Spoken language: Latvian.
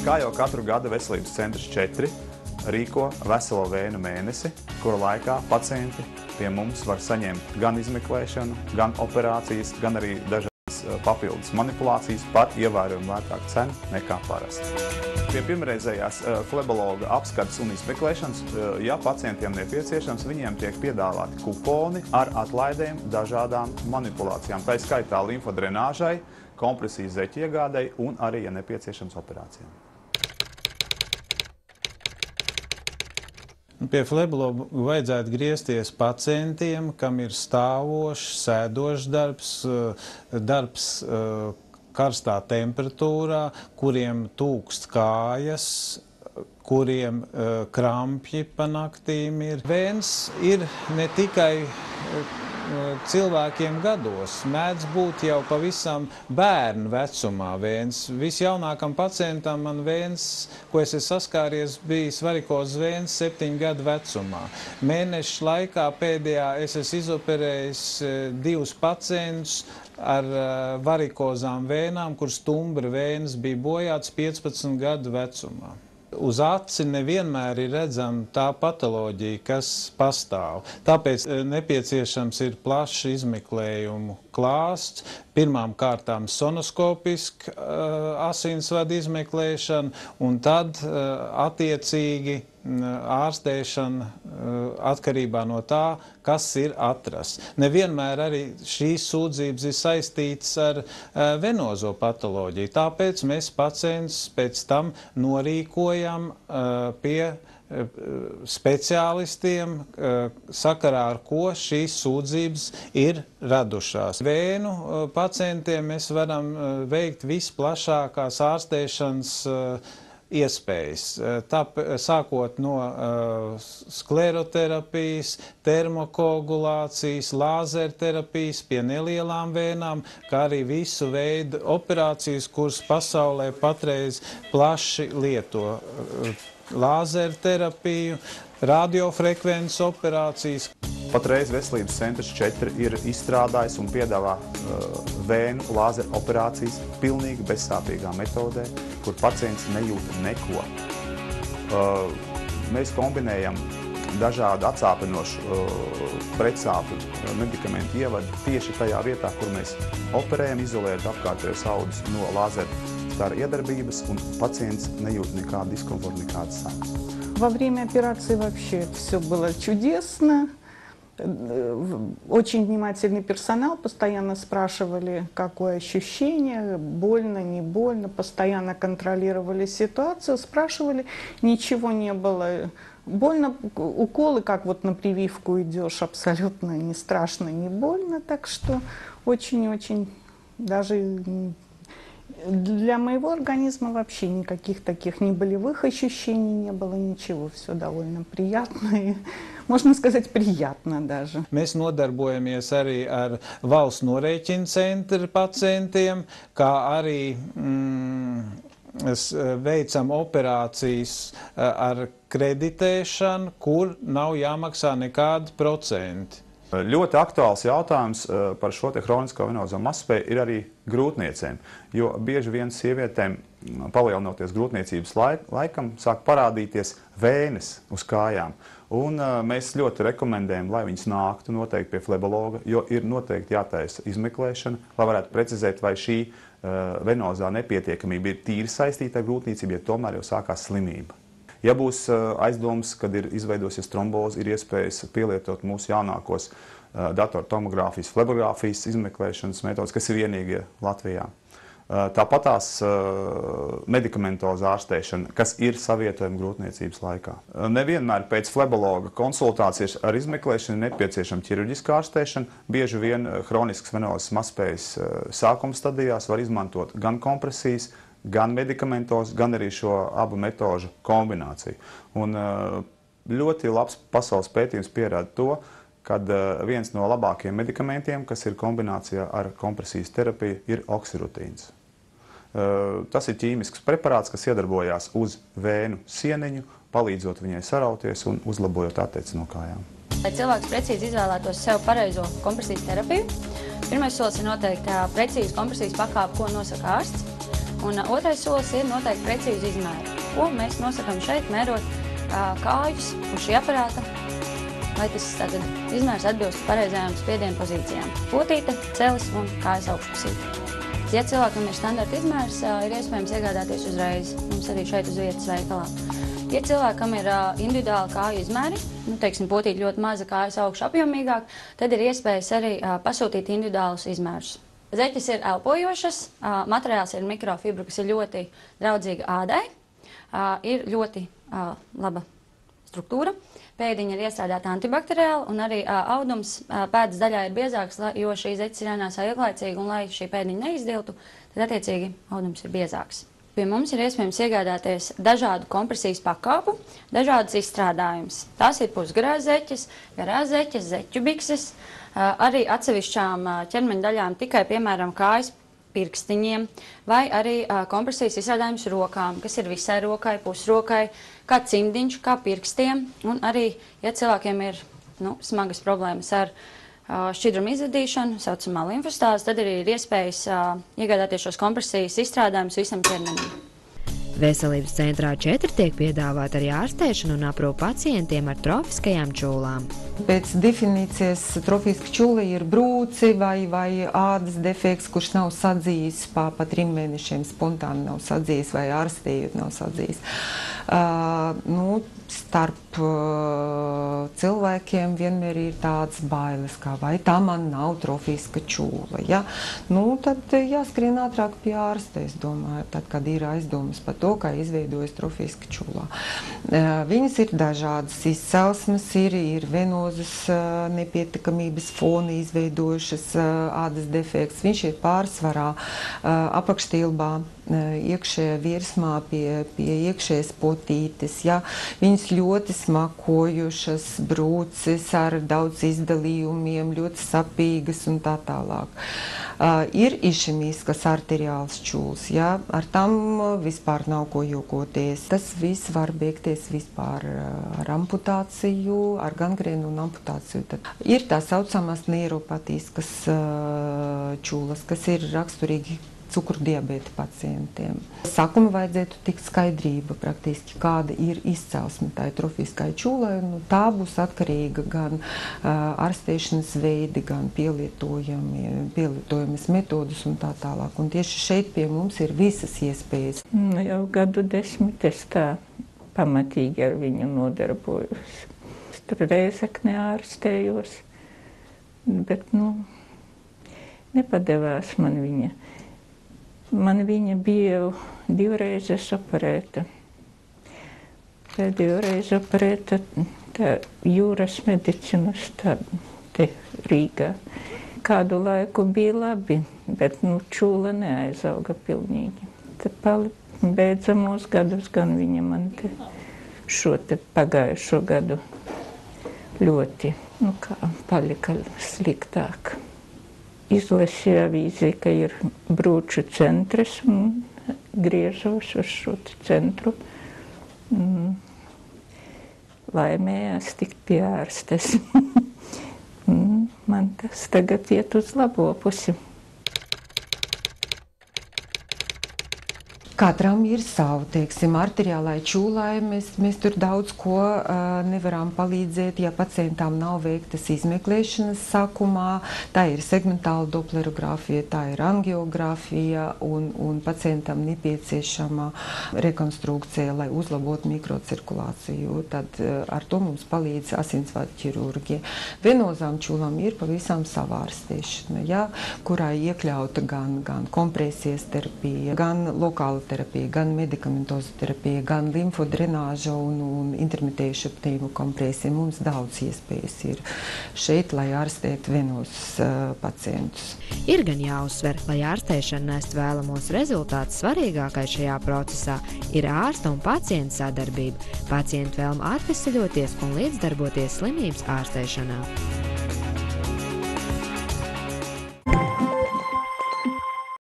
Kā jau katru gadu Veselības centrs 4 rīko veselo vēnu mēnesi, kura laikā pacienti pie mums var saņemt gan izmeklēšanu, gan operācijas, gan arī dažādas papildus manipulācijas par ievērojami lētāku cenu nekā parasti. Pie pirmreizējās flebologa apskates un izmeklēšanas, ja pacientiem nepieciešams, viņiem tiek piedāvāti kuponi ar atlaidēm dažādām manipulācijām. Tā ir skaitā limfodrenāžai, kompresijas zeķu iegādai un arī, ja nepieciešams, operācijām. Pie flebologa vajadzētu griezties pacientiem, kam ir stāvošs, sēdošs darbs karstā temperatūrā, kuriem tūkst kājas, kuriem krampji pa naktīm ir. Vēns ir ne tikai cilvēkiem gados, mēdz būt jau pavisam bērnu vecumā vēns. Visjaunākam pacientam man vēns, ko es esmu saskāries, bija varikozes vēns 7 gadu vecumā. Mēnešu laikā pēdējā es esmu izoperējis 2 pacientus ar varikozām vēnām, kur stumbra vēnes bija bojāts 15 gadu vecumā. Uz aci nevienmēr ir redzama tā patoloģija, kas pastāv. Tāpēc nepieciešams ir plašs izmeklējumu klāsts, pirmām kārtām sonoskopiska asinsvadu izmeklēšana un tad attiecīgi ārstēšana atkarībā no tā, kas ir atrasts. Nevienmēr arī šīs sūdzības ir saistītas ar venozo patoloģiju, tāpēc mēs pacientus pēc tam norīkojam pie speciālistiem, sakarā ar ko šīs sūdzības ir radušās. Vēnu pacientiem mēs varam veikt visplašākās ārstēšanas iespējas, sākot no skleroterapijas, termokoagulācijas, lāzerterapijas pie nelielām vēnām, kā arī visu veidu operācijas, kuras pasaulē patreiz plaši lieto. Lāzerterapiju, radiofrekvences operācijas. Patreiz Veselības centrs 4 ir izstrādājis un piedāvā vēnu lāzeru operācijas pilnīgi bezsāpīgā metodē, kur pacients nejūt neko. Mēs kombinējam dažādu atsāpinošu pretsāpju medikamentu ievadu tieši tajā vietā, kur mēs operējam, izolējot apkārtējos audus no lāzeru stara iedarbības, un pacients nejūt nekādu diskomfortu, nekādas sāpes. Во время операции вообще все было чудесно. Очень внимательный персонал, постоянно спрашивали, какое ощущение, больно, не больно, постоянно контролировали ситуацию, спрашивали, ничего не было. Больно, уколы, как вот на прививку идешь, абсолютно не страшно, не больно, так что очень-очень даже для моего организма вообще никаких таких ни болевых ощущений не было, ничего, все довольно приятно и, можно сказать, приятно даже. Mēs nodarbojamies arī ar valsts norēķina centra pacientiem, kā arī veicam operācijas ar kreditēšanu, kur nav jāmaksā nekādi procenti. Ļoti aktuāls jautājums par šo te hronisko venozo mazspēju ir arī grūtniecēm, jo bieži vien sievietēm, palielinoties grūtniecības laikam, sāk parādīties vēnes uz kājām. Un mēs ļoti rekomendējam, lai viņas nāktu noteikti pie flebologa, jo ir noteikti jātaisa izmeklēšana, lai varētu precizēt, vai šī venozā nepietiekamība ir tīri saistīta ar grūtniecību, ja tomēr jau sākās slimība. Ja būs aizdomas, kad ir izveidosies tromboze, ir iespējas pielietot mūsu jaunākos datortomogrāfijas, flebogrāfijas izmeklēšanas metodas, kas ir vienīgie Latvijā. Tāpatās medikamentoza ārstēšana, kas ir savietojama grūtniecības laikā. Nevienmēr pēc flebologa konsultācijas ar izmeklēšanu nepieciešama ķirurģiska ārstēšana. Bieži vien hroniskas venozas mazspējas sākuma stadijās var izmantot gan kompresijas, gan medikamentos, gan arī šo abu metožu kombināciju. Un ļoti labs pasaules pētījums pierāda to, kad viens no labākajiem medikamentiem, kas ir kombinācijā ar kompresijas terapiju, ir oksirutīns. Tas ir ķīmisks preparāts, kas iedarbojās uz vēnu sieniņu, palīdzot viņai sarauties un uzlabojot atteci no kājām. Lai cilvēks precīzi izvēlētos sev pareizo kompresijas terapiju, pirmais solis ir noteikti precīzi kompresijas pakāpe, ko nosaka ārsts. Un otrais solis ir noteikti precīzi izmēri, ko mēs nosakām šeit, mērot kājus uz šī aparāta, lai tas tātad izmērs atbilst pareizajām spiedienu pozīcijām. Potīte, celis un kājas augšpusīte. Ja cilvēkam ir standarta izmērs, ir iespējams iegādāties uzreiz, mums arī šeit uz vietas veikalā. Ja cilvēkam ir individuāli kāju izmēri, teiksim, potīte ļoti maza, kājas augšu apjomīgāk, tad ir iespējas arī pasūtīt individuālus izmērus. Zeķes ir elpojošas, materiāls ir mikrofibra, kas ir ļoti draudzīga ādai, ir ļoti laba struktūra, pēdiņa ir iestrādāta antibakteriāli un arī audums pēdas daļā ir biezāks, jo šī zeķes ir jānēsā ilglaicīgi un lai šī pēdiņa neizdiltu, tad attiecīgi audums ir biezāks. Pie mums ir iespējams iegādāties dažādu kompresijas pakāpu, dažādas izstrādājumus. Tās ir pusgarās zeķes, garās zeķes, zeķu bikses, arī atsevišķām ķermeņa daļām tikai, piemēram, kājas pirkstiņiem, vai arī kompresijas izstrādājums rokām, kas ir visai rokai, pusrokai, kā cimdiņš, kā pirkstiem, un arī, ja cilvēkiem ir smagas problēmas ar šķidrumu izvadīšanu, saucamā limfostāze, tad arī ir iespējas iegādāties šos kompresijas izstrādājumus visam ķermenim. Veselības centrā 4 tiek piedāvāt arī ārstēšanu un aprūpu pacientiem ar trofiskajām čūlām. Pēc definīcijas trofiska čūla ir brūci vai ādas defekts, kurš nav sadzījis pa 3 mēnešiem, spontāni nav sadzījis vai ārstējot nav sadzījis. Starp cilvēkiem vienmēr ir tāds bailes, kā vai tā man nav trofiska čūla. Ja? Tad jāskrien ātrāk pie ārsta, es domāju, tad, kad ir aizdomas par to, kā izveidojas trofiska čūla. Viņas ir dažādas izcelsmes, ir venozas nepietiekamības foni izveidojušas ādas defekts. Viņš ir pārsvarā apakštilbā, iekšējā virsmā pie iekšējas potītes. Ja? Viņas ļoti smakojušas, brūces ar daudz izdalījumiem, ļoti sapīgas un tā tālāk. Ir išemīskas arteriāls čūls, ja? Ar tam vispār nav ko jokoties. Tas viss var beigties vispār ar amputāciju, ar gangrēnu un amputāciju. Tad ir tā saucamās neiropatīskas čūlas, kas ir raksturīgi cukurdiabēta pacientiem. Sākumā vajadzētu tikt skaidrība praktiski, kāda ir izcelsme tai trofiskai čūlai. Tā būs atkarīga gan ārstēšanas veidi, gan pielietojamas metodas un tā tālāk. Un tieši šeit pie mums ir visas iespējas. Jau gadu 10 es tā pamatīgi ar viņu nodarbojos. Es tur Rēzeknē ārstējos, bet nepadevās man viņa. Man viņa bija 2 reizes operēta. Pēdējo reizi operēta jūras medicīnas te Rīgā. Kādu laiku bija labi, bet čūla neaizauga pilnīgi. Tad beidzamos gadus gan viņa man šo pagājušo gadu ļoti, palika sliktāk. Izlasīju avīzē, ka ir brūču centrs un griežos uz šo centru. Laimējās tikt pie ārstes. Man tas tagad iet uz labo pusi. Katram ir savu, arteriālai čūlai. Mēs tur daudz ko nevaram palīdzēt, ja pacientām nav veiktas izmeklēšanas sākumā. Tā ir segmentāla doplerogrāfija, tā ir angiogrāfija un pacientam nepieciešama rekonstrukcija, lai uzlabotu mikrocirkulāciju. Tad ar to mums palīdz asinsvadu ķirurgi. Venozām čūlām ir pavisam savā ārstēšana, ja, kurā iekļauta gan kompresijas terapija, gan lokāla terapija, gan medikamentozu terapija, gan limfodrenāža un intermitējuša pneimu kompresija. Mums daudz iespējas ir šeit, lai ārstētu venozas pacientus. Ir gan jāuzsver, lai ārstēšana nest vēlamos rezultātus, svarīgākais šajā procesā ir ārsta un pacienta sadarbība, pacienta vēlme atveseļoties un līdzdarboties slimības ārstēšanā.